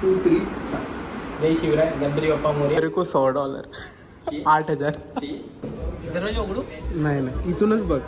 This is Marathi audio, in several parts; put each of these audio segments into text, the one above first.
2 3 जय शिवराय, गणपती बाप्पा मोरया. मेरे को $100 8,000 दरवाजा उघडू. नाही नाही इथूनच बघ.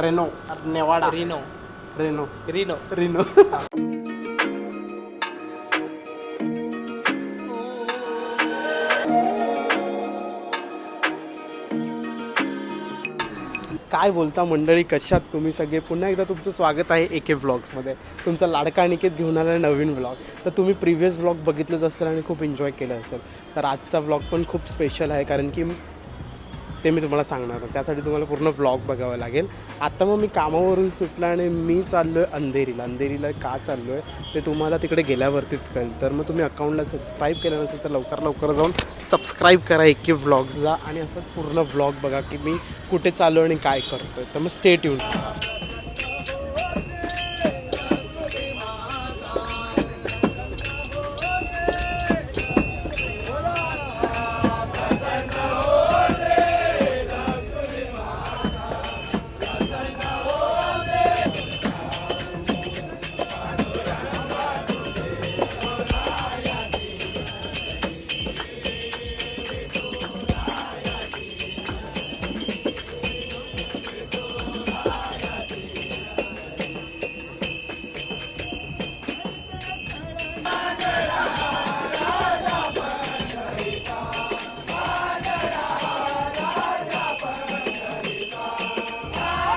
Reno Nevada Reno Reno Reno Reno. काय बोलता मंडळी, कशात तुम्ही सगळे? पुन्हा एकदा तुमचं स्वागत आहे AK व्लॉग्समध्ये. तुमचा लाडका अनिकेत घेऊन आला नवीन व्लॉग. तर तुम्ही प्रिव्हियस व्लॉग बघितलंच असेल आणि खूप एन्जॉय केलं असेल. तर आजचा व्लॉग पण खूप स्पेशल आहे, कारण की ते मी तुम्हाला सांगणार आहे. त्यासाठी तुम्हाला पूर्ण व्लॉग बघावं लागेल. आत्ता मग मी कामावरून सुटलं आणि मी चाललो आहे अंधेरीला. अंधेरीला का चाललो आहे ते तुम्हाला तिकडे गेल्यावरतीच कळेल. तर मग तुम्ही अकाउंटला सबस्क्राईब केलं नसेल तर लवकर जाऊन सबस्क्राईब करा AK व्लॉग्सला आणि असंच पूर्ण व्लॉग बघा की मी कुठे चाललो आणि काय करतो आहे. तर मग स्टे ट्यून.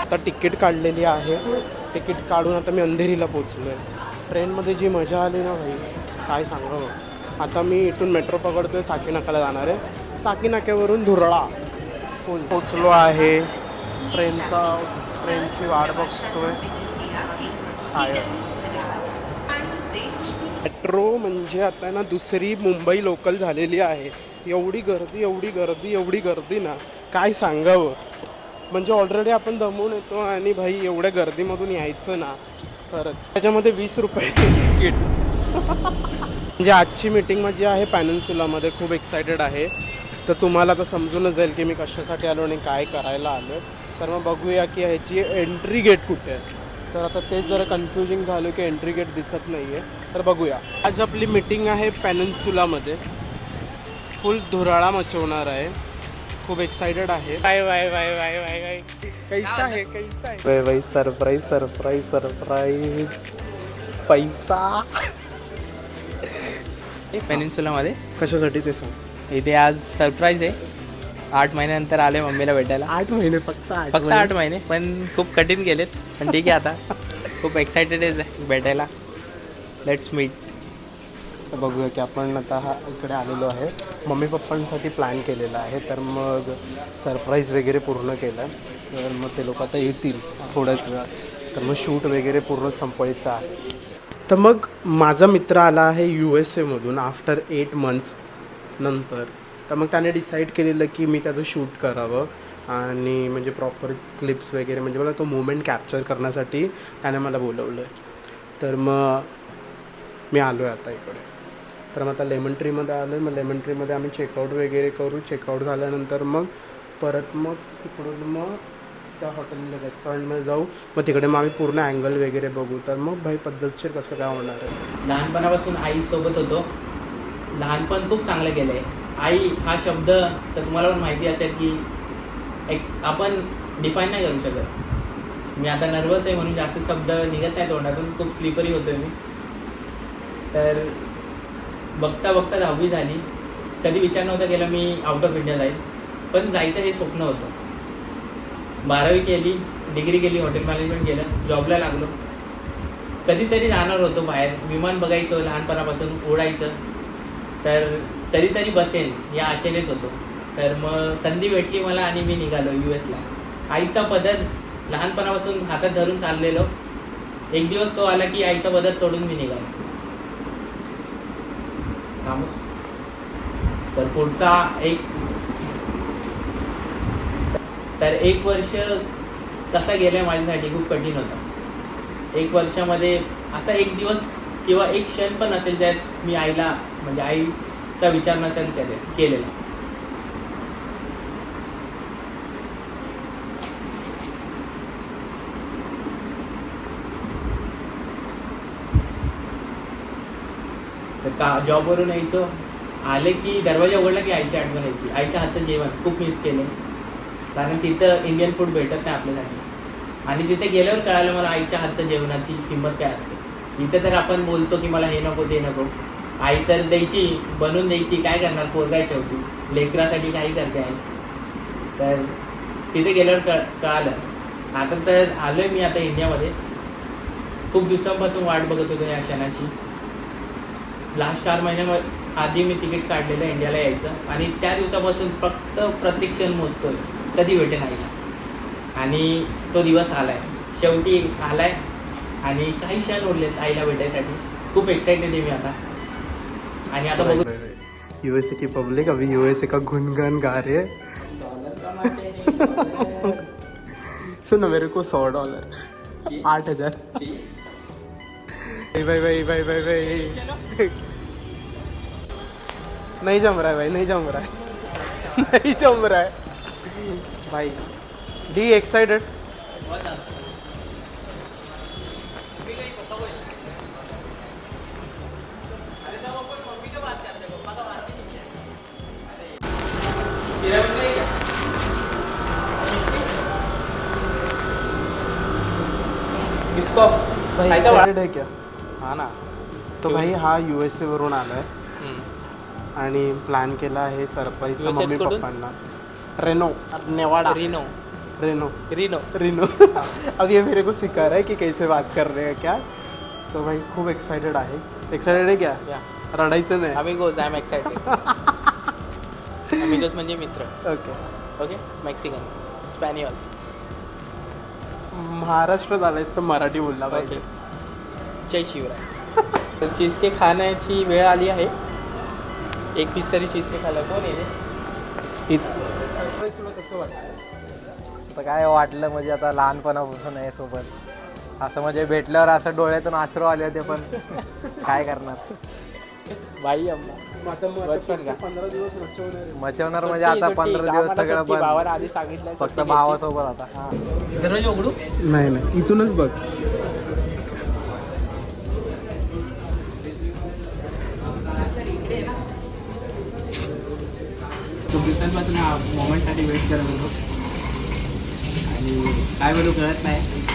आता तिकीट काढलेली आहे. तिकीट काढून आता मी अंधेरीला पोचलो आहे. ट्रेनमध्ये जी मजा आली ना भाई, काय सांगावं. आता मी इथून मेट्रो पकडतो आहे, साकीनाक्याला जाणार आहे. साकीनाक्यावरून धुरळा पोचलो आहे. ट्रेनची वाट बघतोय. मेट्रो म्हणजे आता ना दुसरी मुंबई लोकल झालेली आहे. एवढी गर्दी ना, काय सांगावं. म्हणजे ऑलरेडी आपण दमून येतो आणि भाई एवढ्या गर्दीमधून यायचं ना, खरंच. त्याच्यामध्ये 20 रुपये तिकीट. म्हणजे आजची मीटिंग माझी आहे पॅनिन्सुलामध्ये. खूप एक्सायटेड आहे. तर तुम्हाला तर समजूनच जाईल की मी कशासाठी आलो आणि काय करायला आलो आहे. तर मग बघूया की ह्याची एंट्री गेट कुठे आहे. तर आता तेच जरा कन्फ्युजिंग झालं की एंट्री गेट दिसत नाही आहे. तर बघूया. आज आपली मीटिंग आहे पॅनिन्सुलामध्ये. फुल धुराळा मचवणार आहे. खूप एक्साइटेड आहे. Bye bye bye bye bye bye. कैसा आहे बाय बाय. सरप्राईज पैसा पेनिन्सुलामध्ये. कशासाठी ते सांग. इथे आज सरप्राईज आहे. 8 महिन्यानंतर आले मम्मीला भेटायला. 8 महिने फक्त 8 महिने, पण खूप कठीण गेलेत. पण ठीक आहे, आता खूप एक्सायटेड आहे भेटायला. Let's meet. तर बघूया की आपण आता इकडे आलेलो आहे. मम्मी पप्पांसाठी प्लॅन केलेला आहे. तर मग सरप्राईज वगैरे पूर्ण केलं आहे. तर मग ते लोक आता येतील थोड्याच वेळात. तर मग शूट वगैरे पूर्ण संपवायचं आहे. तर मग माझा मित्र आला आहे USA मधून आफ्टर 8 months नंतर. तर मग त्याने डिसाईड केलेलं की मी त्याचं शूट करावं आणि म्हणजे प्रॉपर क्लिप्स वगैरे, म्हणजे मला तो मोमेंट कॅप्चर करण्यासाठी त्याने मला बोलवलं आहे. तर मग मी आलो आहे आता इकडे. तर मग आता लेमन ट्रीमध्ये आलो आहे. मग लेमन ट्रीमध्ये आम्ही चेकआउट वगैरे करू. चेकआउट झाल्यानंतर मग परत मग तिकडून मग त्या हॉटेल रेस्टॉरंटमध्ये जाऊ. मग तिकडे मग आम्ही पूर्ण अँगल वगैरे बघू. तर मग भाई पद्धतशीर कसं काय होणार आहे. लहानपणापासून आईसोबत होतो. लहानपण खूप चांगलं गेलं आहे. आई हा शब्द तर तुम्हाला पण माहिती असेल की आपण डिफाईन नाही करू शकत. मी आता नर्वस आहे म्हणून जास्त शब्द निघत नाही तोंडातून. खूप स्लिपरी होतो मी. तर बघता 10वी झाली. कधी विचार नव्हता केला मी आउट ऑफ इंडिया जाईल, पण जायचं हे स्वप्न होतं. 12वी केली, डिग्री केली, हॉटेल मॅनेजमेंट केलं, जॉबला लागलो. कधीतरी जाणार होतो बाहेर. विमान बघायचं, लहानपणापासून उडायचं. तर कधीतरी बसेल या आशेनेच होतो. तर मग संधी भेटली मला आणि मी निघालो USला. आईचा पदर लहानपणापासून हातात धरून चाललेलो. एक दिवस तो आला की आईचा पदर सोडून मी निघालो. तर पुढचा एक वर्ष कसा गेला माझ्यासाठी खूप कठीण होता. 1 वर्षामध्ये असा एक दिवस किंवा एक क्षण पण नसेल त्यात मी आईला, म्हणजे आईचा विचार नसेल केलेला. तर जॉबवरून यायचो, आले की दरवाजा उघडला की आईची आठवण यायची. आईच्या हातचं जेवण खूप मिस केले, कारण तिथं इंडियन फूड भेटत नाही आपल्यासाठी. आणि तिथे गेल्यावर कळालं मला आईच्या हातच्या जेवणाची किंमत काय असते. इथं तर आपण बोलतो की मला हे नको ते नको, आई तर द्यायची, बनवून द्यायची. काय करणार, पोरगा आहे शेवटी, लेकरासाठी काही करते आई. तर तिथे गेल्यावर कळालं. आता तर आलो आहे मी आता इंडियामध्ये. खूप दिवसांपासून वाट बघत होतो या क्षणाची. लास्ट 4 महिन्यामध्ये आधी मी तिकीट काढलेलं इंडियाला यायचं, आणि त्या दिवसापासून फक्त प्रत्येक क्षण मोजतोय कधी भेटेन आईला. आणि तो दिवस आला आहे, शेवटी आला आहे. आणि काही क्षण उरलेत आईला भेटायसाठी. खूप एक्साइटेड आहे मी आता. आणि आता बघू यूएसए की पब्लिक अभी यूएसए का गुनगान गा रहे हैं. सुनो मेरे को $100 $8,000. भाई भाई भाई भाई भाई नहीं जम रहा है भाई, नहीं जम रहा है, नहीं जम रहा है भाई. D excited. भाई एक्साइटेड है क्या? हा ना. तो भाई हा USA वरून आलाय आणि प्लॅन केला आहे सरप्राईज USA मम्मी कुठून? पप्पांना. Reno Nevada. Reno Reno Reno Reno. अब ये मेरे को सिखा रहा है कि कैसे बात कर रहे हैं क्या. सो भाई खूप एक्साइटेड आहे. एक्साइटेड आहे क्या? या रडायचं नाही. अमिगोज, आय एम एक्साइटेड. अमिगोज म्हणजे मित्र. ओके. ओके. Mexican, spaniel. महाराष्ट्रात आलायस तर मराठी बोलला पाहिजे. ओके. जय शिवराय. तर चीज केक खाण्याची वेळ आली आहे. एक पीस तरी चीज केक खाल्लं. कोण येते? सरप्राईज तुला कसं वाटतं? आता काय वाटलं म्हणजे आता लहानपणापासून आहे सोबत, असं म्हणजे भेटल्यावर असं डोळ्यातून अश्रू आले होते, पण काय करणार. बाई अम्मा. बचपन का? 15 दिवस मच्छवणार. मचवणार म्हणजे आता 15 दिवस सगळं भावाला बंद, आधी सांगितलं फक्त भावासोबत आता. दरवाजा उघडू. नाही नाही, इथूनच बघ. खूप दिवसांपासून हा मोमेंटसाठी वेट करत होतो, आणि काय बोलू कळत नाही.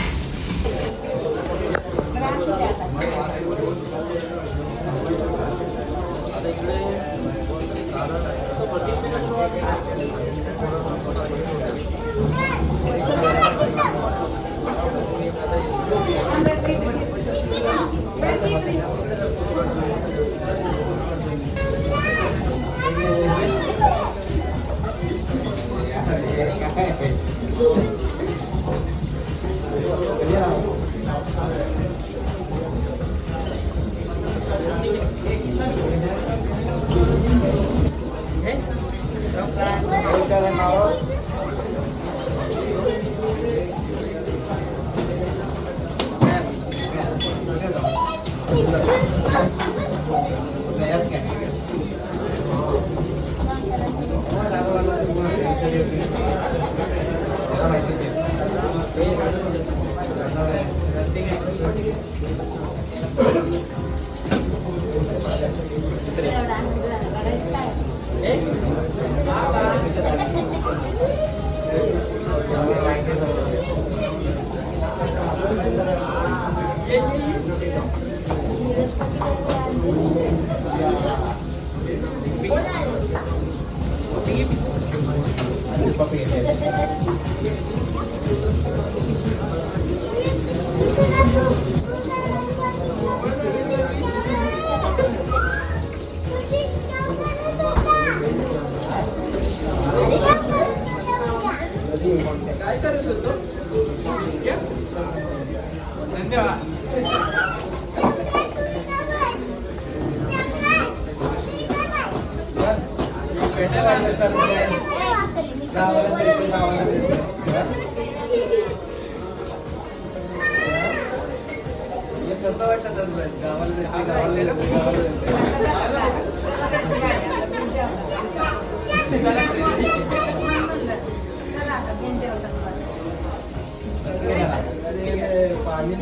पाणी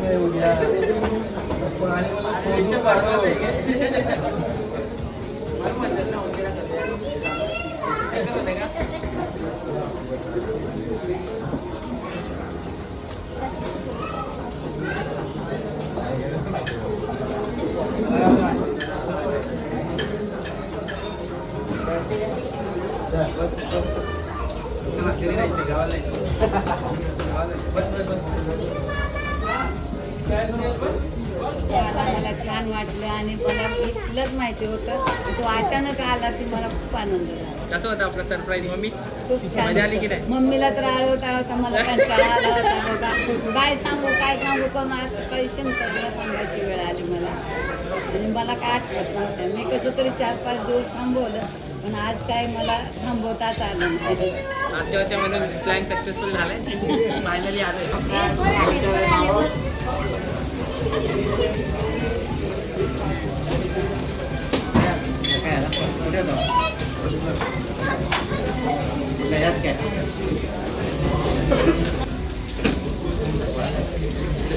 माहिती होतं. तो अचानक आला की मला खूप आनंद झाला. कसं होतं आपलं सरप्राईज मम्मी? खूप छान मजा आली की होतं. नाही? मम्मीला तर आळवता होता मला कंटाळा आला होता बघा. काय सांगू करून असं पैसे सांगायची वेळ आली मला. आणि मला काय आठवत नव्हतं. मी कसं तरी 4-5 दिवस थांबवलं, पण आज काय मला थांबवताच आलं नाही. आजच्या वर्षामधून प्लॅन सक्सेसफुल झालाय. फायनली आलोय.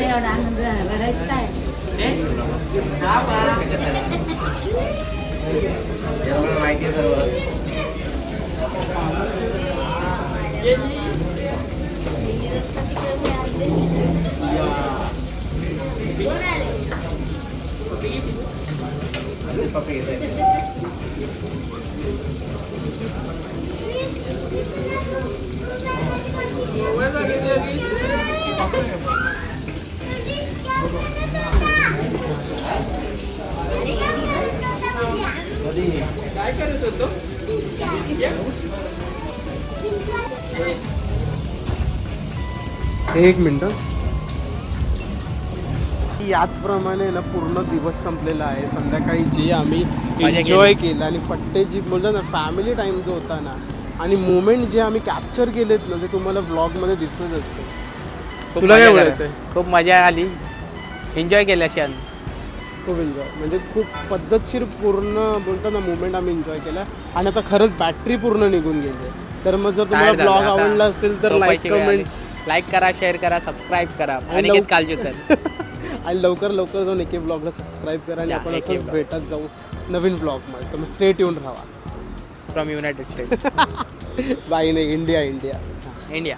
एवढा आनंद झाला. रडायचं काय? माहिती सर्व. काय करत होतो? एक मिनटं. याचप्रमाणे ना पूर्ण दिवस संपलेला आहे. संध्याकाळी जे आम्ही मजा एन्जॉय केलं आणि फट्टे जी बोलतो ना फॅमिली टाईम जो होता ना आणि मोमेंट जे आम्ही कॅप्चर केलेत ना ते तुम्हाला ब्लॉगमध्ये दिसतच असते. तुला काय बोलायचं आहे? खूप मजा आली. एन्जॉय केलं क्षण. खूप एन्जॉय म्हणजे खूप पद्धतशीर पूर्ण बोलतो ना मोमेंट आम्ही एन्जॉय केला. आणि आता खरंच बॅटरी पूर्ण निघून गेली. तर मग जर तुम्हाला Tired झालो ब्लॉग आता. आवडला असेल तर लाईक कमेंट लाईक करा, शेअर करा, सबस्क्राईब करा. आणि अनिकेत कालजूकर. आणि लवकर जाऊन एके ब्लॉगला सबस्क्राईब करा आणि या, आपण एके असंच vlog. भेटत जाऊ नवीन ब्लॉगमध्ये. तर मग स्ट्रेट येऊन राहा. From United states. बाय नाही इंडिया. इंडिया.